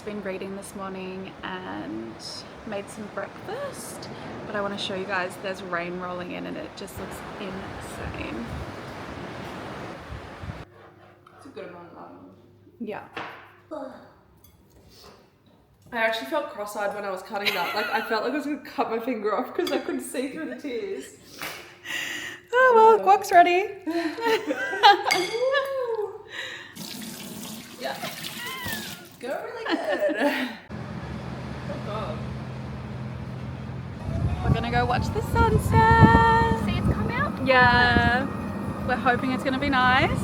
just been reading this morning and made some breakfast, but I want to show you guys there's rain rolling in and it just looks insane. It's a good amount of Yeah. I actually felt cross-eyed when I was cutting that. Like, I felt like I was going to cut my finger off because I couldn't see through the tears. Oh well, guac's ready. Yeah. Go really good. Oh, We're gonna go watch the sunset. See, it's come out. Yeah. We're hoping it's gonna be nice.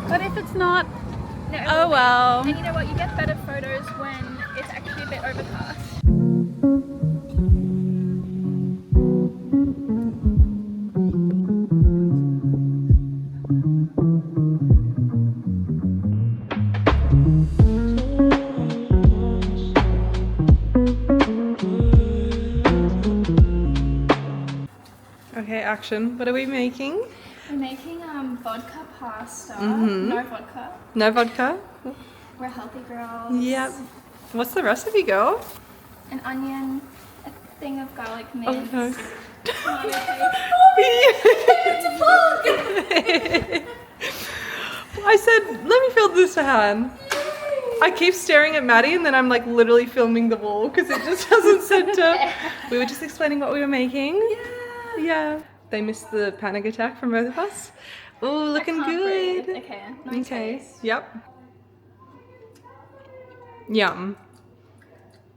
But if it's not, No, it oh will be. well. And you know what? You get better photos when it's actually a bit overcast. okay, action. What are we making? We're making vodka pasta. Mhm. No vodka. No vodka? We're healthy girls. Yep. What's the recipe, girl? An onion, a thing of garlic Oh, mince. no. tomato paste. I said, let me film this to Han. I keep staring at Maddie and then I'm like literally filming the wall because it just doesn't center. We were just explaining what we were making. Yeah. They missed the panic attack from both of us. Oh, looking I can't good. breathe. Okay. No Okay. taste. Yep. Yum.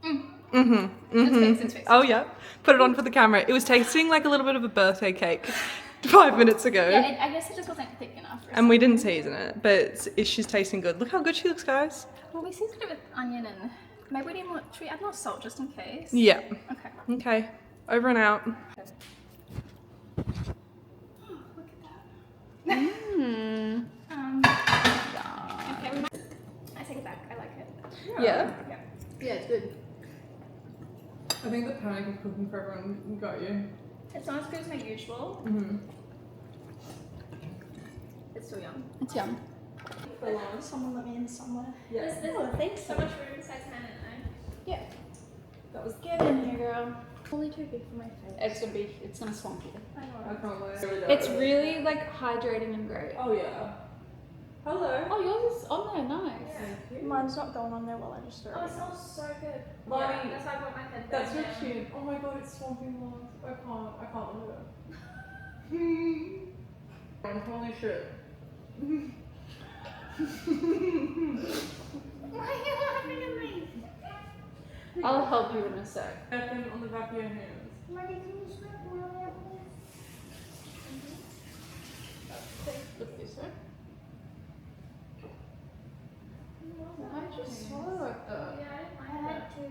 Mhm. Mhm. It's fixed. Oh yeah. Put it on for the camera. It was tasting like a little bit of a birthday cake 5 minutes ago. Yeah, I guess it just wasn't thick enough. And we didn't season it, but she's tasting good. Look how good she looks, guys. Well, we seasoned it with onion and maybe we need more. Should we add more salt just in case? Yeah. Okay. Okay. Over and out. Look at that. Mm. Okay, we might. I take it back. I like it. Yeah. Yeah. Yeah, it's good. I think the panic of cooking for everyone got you. It's not as good as my usual. Mm-hmm. It's still yum. It's yum. Someone let me in somewhere. Yeah. There's so much room besides Hannah and Yeah. That was I. Get in here, girl. Only too big for my face. It's gonna swamp you. I I know. can't wait. It's really like hydrating and great. Oh yeah. Hello. Oh, yours is on there, nice. Thank you. Mine's not going on there while I just throw Oh, it. it smells so good. Bonnie, That's why I brought my head That's down. your tune. Oh my god, it's swamping logs. I can't look it. Holy shit. Why are you laughing at me? I'll help you in a sec. Napkin on the back of your hands. Marty, can you spread more of that, please? Look this way. Why'd you swallow like that? Yeah, I had to.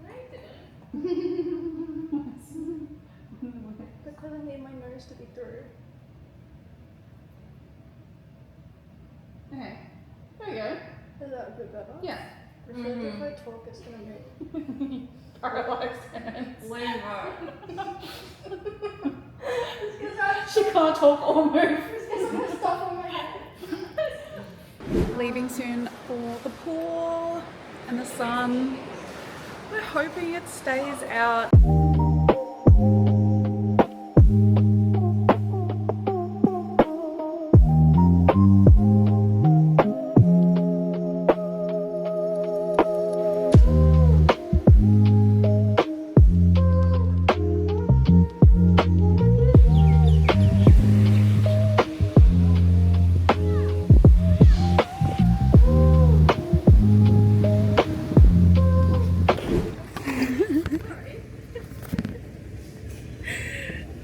No, I didn't. Because I need my nose to be through. Okay. There you go. Is that a bit better? Yeah. I feel like if I talk, it's gonna make. Paralyzed hands. Lay back. She can't talk or move. Stuff on my head. Leaving soon for the pool and the sun. We're hoping it stays out.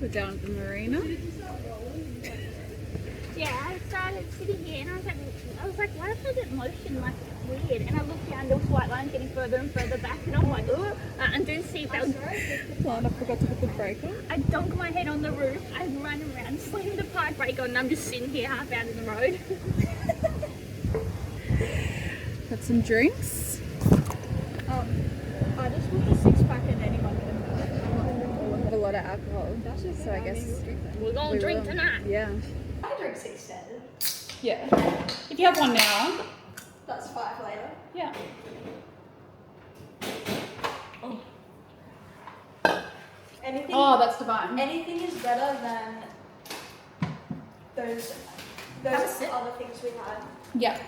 We're down at the marina. Yeah, I started sitting here and I was like, why is it motion like weird? And I looked down, there was white lines getting further and further back, and I'm like, oh, undo seatbelt. I forgot to put the brake on. I dunk my head on the roof, I run around, slam the park brake on, and I'm just sitting here half out in the road. Got some drinks. I just want a 6-pack and anyone can Got a lot of alcohol. So I guess We're gonna we drink will. tonight. Yeah. I drink 6 standard. Yeah. If you have one now. That's 5 later. Yeah. anything. Oh, that's divine. Anything is better than those other things we had. Yeah.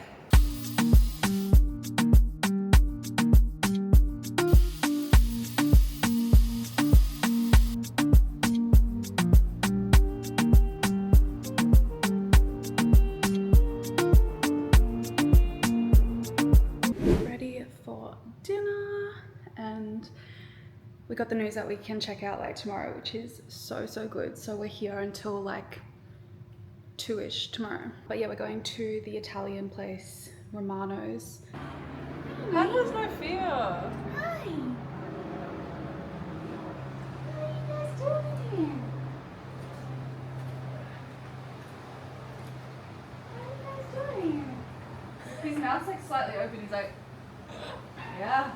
Ready for dinner, and we got the news that we can check out like tomorrow, which is so good. So we're here until like 2ish tomorrow. But yeah, we're going to the Italian place, Romano's. That has no fear. Hi. What are you guys doing? What are you guys doing? His mouth's like slightly open. He's like, yeah.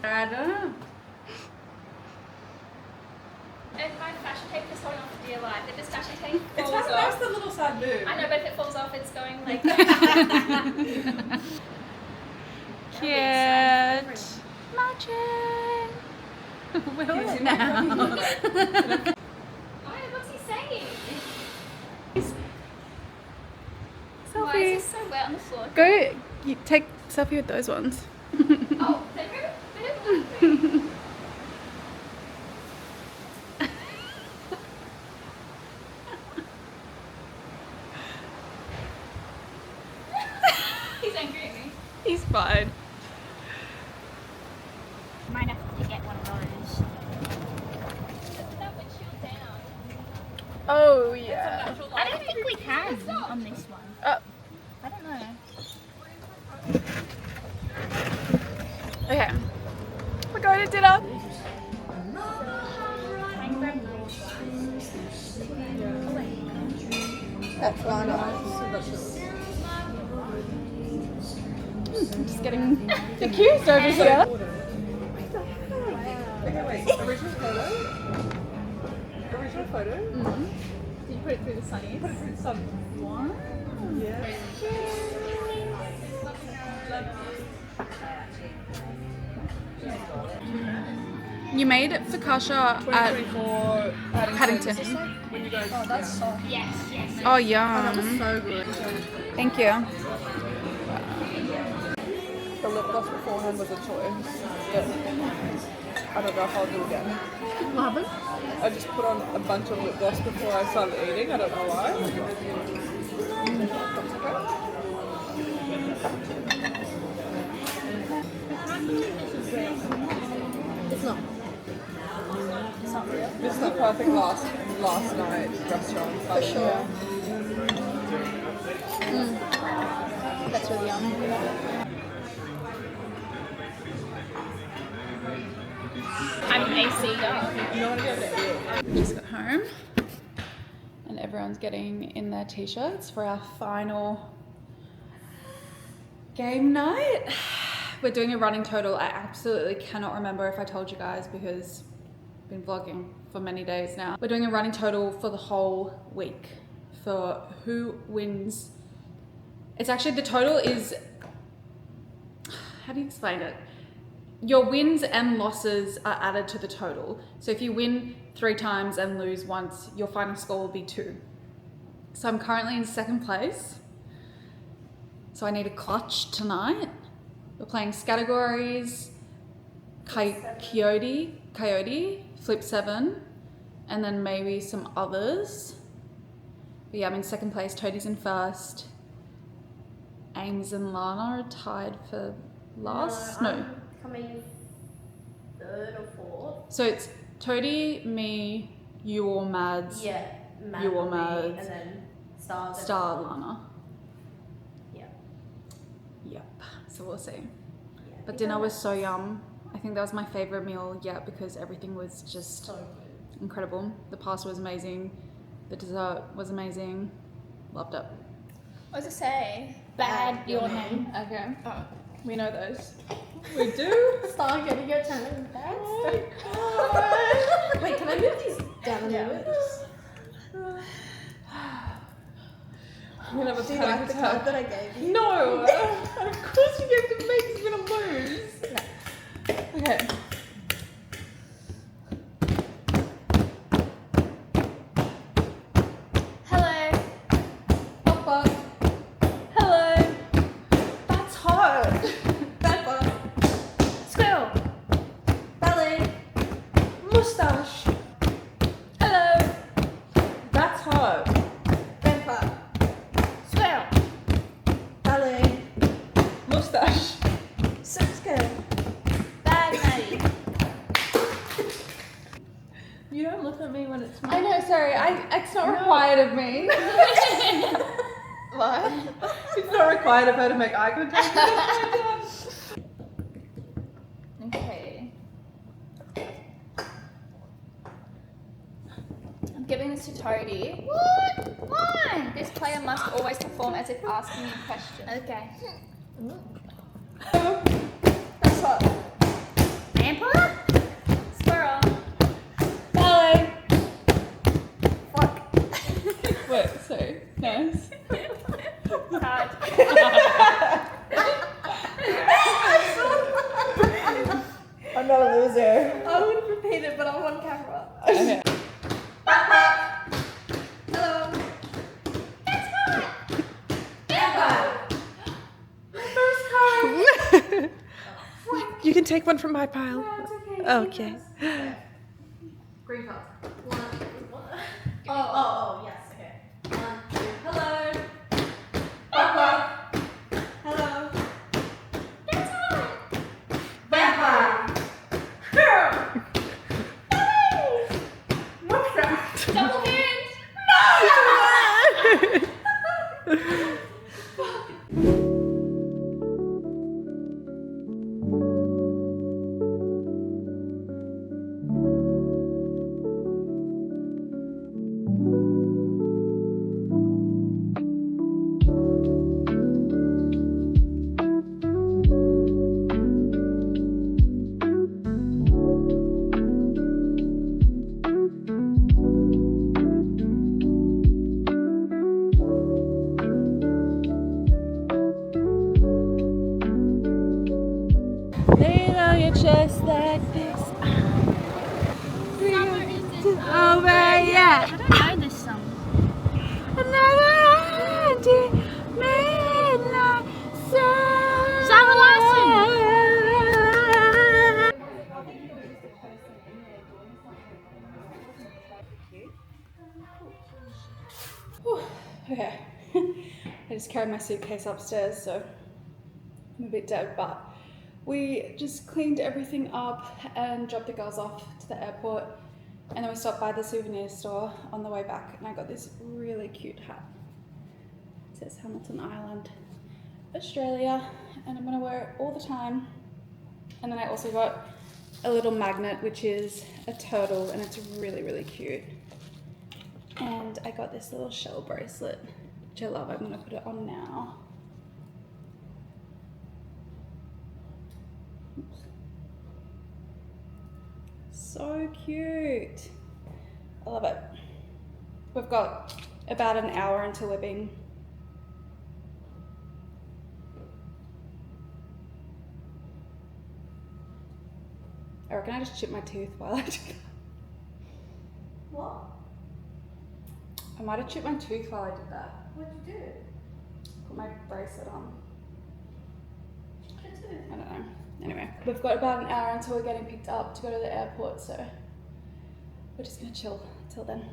I don't know. And my fashion tape is holding on for dear life. If this fashion tape It's falls kind of nice, off, the little sad move. I know, but if it falls off, it's going like. Cute. Magic. Where is he now? Oh, what's he saying? Why is this so wet on the floor? Go, you take selfie with those ones. Oh, they move. He's angry at me. He's fine. Might have to get one of those. Put that windshield down. Oh yeah. I don't think we can on this one. Oh. I don't know. Okay. We're going to dinner. That's nice. I'm just getting accused over here. Okay, wait. Original photo? Original photo? Mm-hmm. Did you put it through the sunny? Put it through the sun. What? Yeah. You made focaccia at 2024 Paddington. When you guys, That's soft. Yes, yes. Oh, yum. so good. Thank you. The lip gloss beforehand was a choice, but I don't know if I'll do again. What happened? I just put on a bunch of lip gloss before I started eating. I don't know why. It's not. It's not real. This is the perfect last night restaurant. For sure. That's really yum. I'm AC though. You don't want to go there. Just got home and everyone's getting in their t-shirts for our final game night. We're doing a running total. I absolutely cannot remember if I told you guys because I've been vlogging for many days now. We're doing a running total for the whole week for who wins. It's actually, the total is, how do you explain it? Your wins and losses are added to the total. So if you win 3 times and lose once, your final score will be 2. So I'm currently in 2nd place. So I need a clutch tonight. We're playing Scattergories, Coyote, Flip 7, and then maybe some others. But yeah, I'm in 2nd place, Toadie's in 1st. Ames and Lana are tied for last. No. Coming 3rd or 4th. So it's Toadie, me, you or Mads, Yeah, Matt You or will be, Mads. and then Star. then Star, Star. Lana. Yeah. Yep. So we'll see. Yeah, But I dinner think was so yum. I think that was my favorite meal yet because everything was just so good. incredible. The pasta was amazing. The dessert was amazing. Loved it. What does it say? Bad your name. Okay. Oh, we know those. We do? Star getting your channel back. Wait, can I move these down a little bit? I'm gonna have a Do you panic like the attack. card that I gave you? No! Of course you gave to me, he's gonna lose. Okay. look at me when it's I know, sorry, it's not required of me. What? It's not required of her to make eye contact. Okay. I'm giving this to Toadie. What? Why? This player must always perform as if asking me a question. Okay. That's what. Vampire? Squirrel. Ballet. Fuck. Wait, sorry. Nice. Card. I'm not a loser. I would repeat it, but I'm on camera. Okay. Hello. You can take one from my pile. Okay. Green card. Oh, yes, okay. Hello. Hello. Double hands. Lay down your chest like this. Over, yeah. I don't know this song. Another empty midnight sun. Summer Okay. I just carried my suitcase upstairs, so I'm a bit dead, but we just cleaned everything up and dropped the girls off to the airport, and then we stopped by the souvenir store on the way back, and I got this really cute hat. It says Hamilton Island, Australia, and I'm gonna wear it all the time. And then I also got a little magnet, which is a turtle, and it's really, really cute. And I got this little shell bracelet, which I love. I'm gonna put it on now. Oops. So cute. I love it. We've got about an hour until we're being. I reckon I just chip my tooth while I do that. What? I might have chipped my tooth while I did that. What'd you do? Put my bracelet on. I don't know. Anyway, we've got about an hour until we're getting picked up to go to the airport, so we're just gonna chill till then.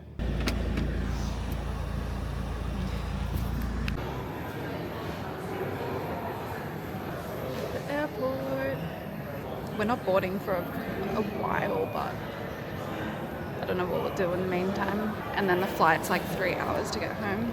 The airport. We're not boarding for a while, but I don't know what we'll do in the meantime. And then the flight's like 3 hours to get home.